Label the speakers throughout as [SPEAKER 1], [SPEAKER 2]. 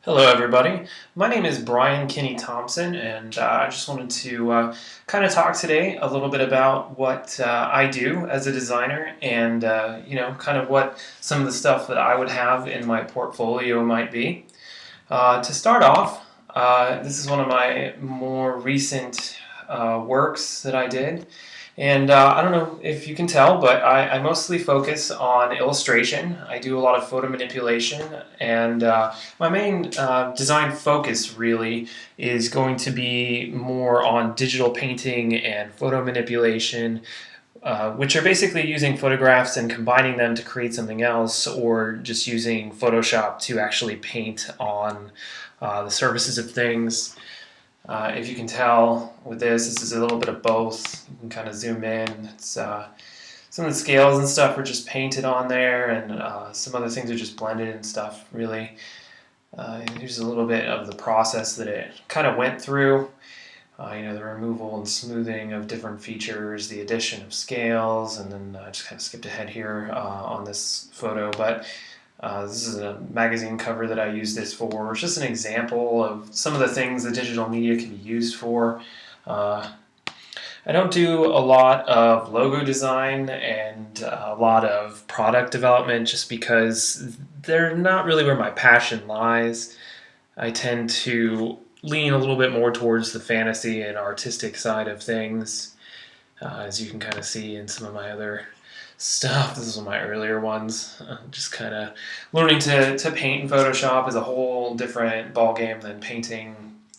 [SPEAKER 1] Hello, everybody. My name is Brian Kinney Thompson, and I just wanted to kind of talk today a little bit about what I do as a designer, and kind of what some of the stuff that I would have in my portfolio might be. To start off, this is one of my more recent works that I did. And I don't know if you can tell, but I mostly focus on illustration. I do a lot of photo manipulation, and my main design focus really is going to be more on digital painting and photo manipulation, which are basically using photographs and combining them to create something else, or just using Photoshop to actually paint on the surfaces of things. If you can tell with this is a little bit of both. You can kind of zoom in. It's some of the scales and stuff are just painted on there, and some other things are just blended and stuff. Really, here's a little bit of the process that it kind of went through. The removal and smoothing of different features, the addition of scales, and then I just kind of skipped ahead here on this photo, but this is a magazine cover that I use this for. It's just an example of some of the things that digital media can be used for. I don't do a lot of logo design and a lot of product development just because they're not really where my passion lies. I tend to lean a little bit more towards the fantasy and artistic side of things, as you can kind of see in some of my other stuff. This is one of my earlier ones. Just kind of learning to paint in Photoshop is a whole different ballgame than painting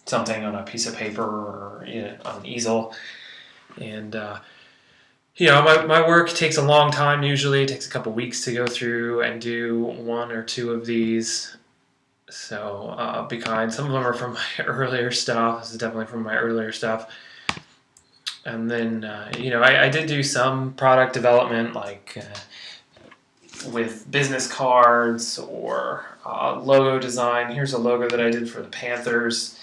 [SPEAKER 1] something on a piece of paper or on an easel. And my work takes a long time usually. It takes a couple weeks to go through and do one or two of these. So be kind. Some of them are from my earlier stuff. This is definitely from my earlier stuff. And then, I did do some product development, like with business cards or logo design. Here's a logo that I did for the Panthers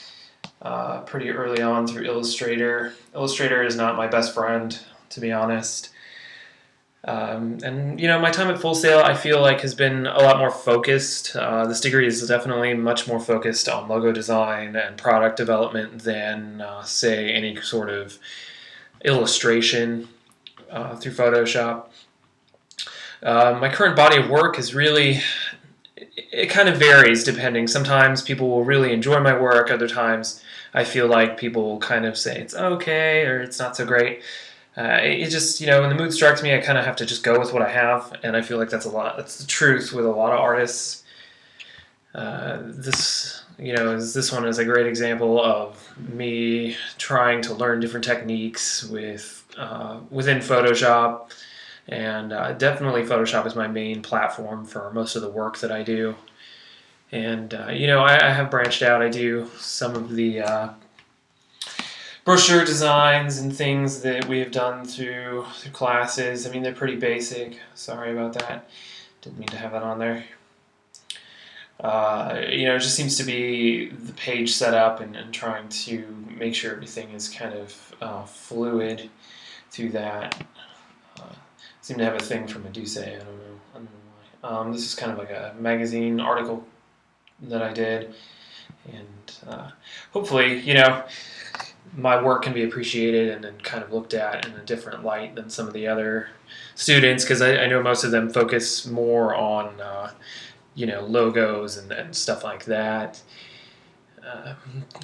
[SPEAKER 1] pretty early on through Illustrator. Illustrator is not my best friend, to be honest. My time at Full Sail, I feel like, has been a lot more focused. This degree is definitely much more focused on logo design and product development than, say, any sort of illustration through Photoshop. My current body of work is really, it kind of varies depending. Sometimes people will really enjoy my work. Other times I feel like people will kind of say it's okay or it's not so great. It just, when the mood strikes me, I kind of have to just go with what I have, and I feel like that's the truth with a lot of artists. This one is a great example of me trying to learn different techniques within Photoshop, and definitely Photoshop is my main platform for most of the work that I do. And I have branched out. I do some of the brochure designs and things that we have done through classes. I mean, they're pretty basic. Sorry about that. Didn't mean to have that on there. It just seems to be the page set up and trying to make sure everything is kind of fluid through that. Seem to have a thing for Medusa. I don't know why. This is kind of like a magazine article that I did, and hopefully, my work can be appreciated and kind of looked at in a different light than some of the other students, because I know most of them focus more on logos and stuff like that.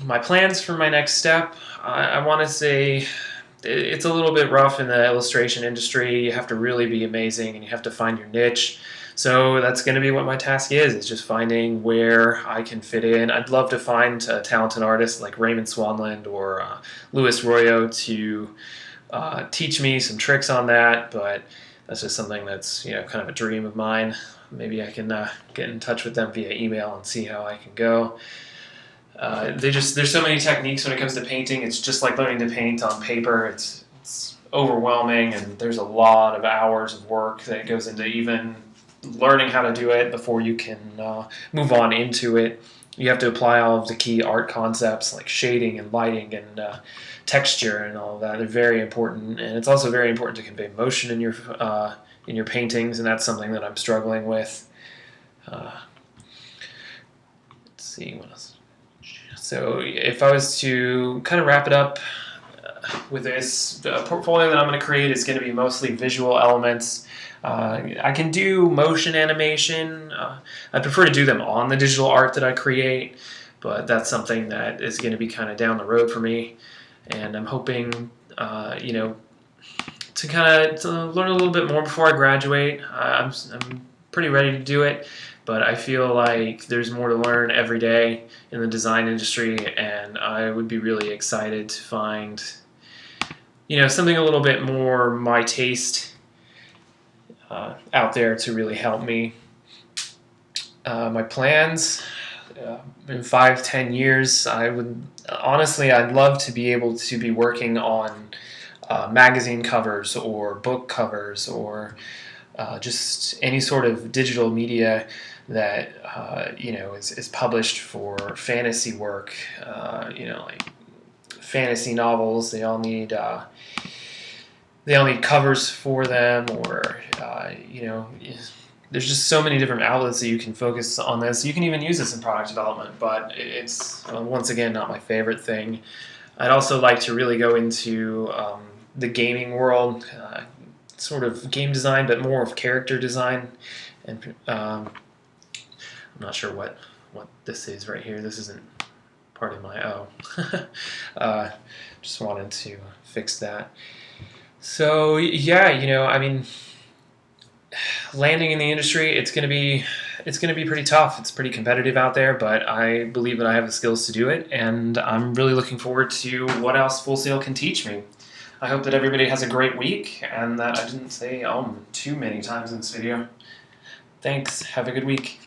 [SPEAKER 1] My plans for my next step, I want to say it's a little bit rough in the illustration industry. You have to really be amazing and you have to find your niche. So that's going to be what my task is just finding where I can fit in. I'd love to find a talented artist like Raymond Swanland or Louis Royo to teach me some tricks on that, but that's just something that's kind of a dream of mine. Maybe I can get in touch with them via email and see how I can go. There's so many techniques when it comes to painting. It's just like learning to paint on paper. It's overwhelming, and there's a lot of hours of work that goes into even learning how to do it before you can move on into it. You have to apply all of the key art concepts like shading and lighting and texture and all of that. They're very important, and it's also very important to convey motion in your paintings, and that's something that I'm struggling with. Let's see what else. So if I was to kind of wrap it up with this, the portfolio that I'm going to create is going to be mostly visual elements. I can do motion animation. I prefer to do them on the digital art that I create, but that's something that is going to be kind of down the road for me. And I'm hoping, to kind of learn a little bit more before I graduate. I'm pretty ready to do it, but I feel like there's more to learn every day in the design industry, and I would be really excited to find, something a little bit more my taste out there to really help me. My plans in 5-10 years, I'd love to be able to be working on magazine covers or book covers or just any sort of digital media that is published for fantasy work. Like fantasy novels, they all need covers for them, or there's just so many different outlets that you can focus on this. You can even use this in product development, but it's once again not my favorite thing. I'd also like to really go into the gaming world, sort of game design, but more of character design. And I'm not sure what this is right here. This isn't part of my just wanted to fix that. So yeah, landing in the industry, it's gonna be pretty tough. It's pretty competitive out there, but I believe that I have the skills to do it, and I'm really looking forward to what else Full Sail can teach me. I hope that everybody has a great week, and that I didn't say too many times in this video. Thanks. Have a good week.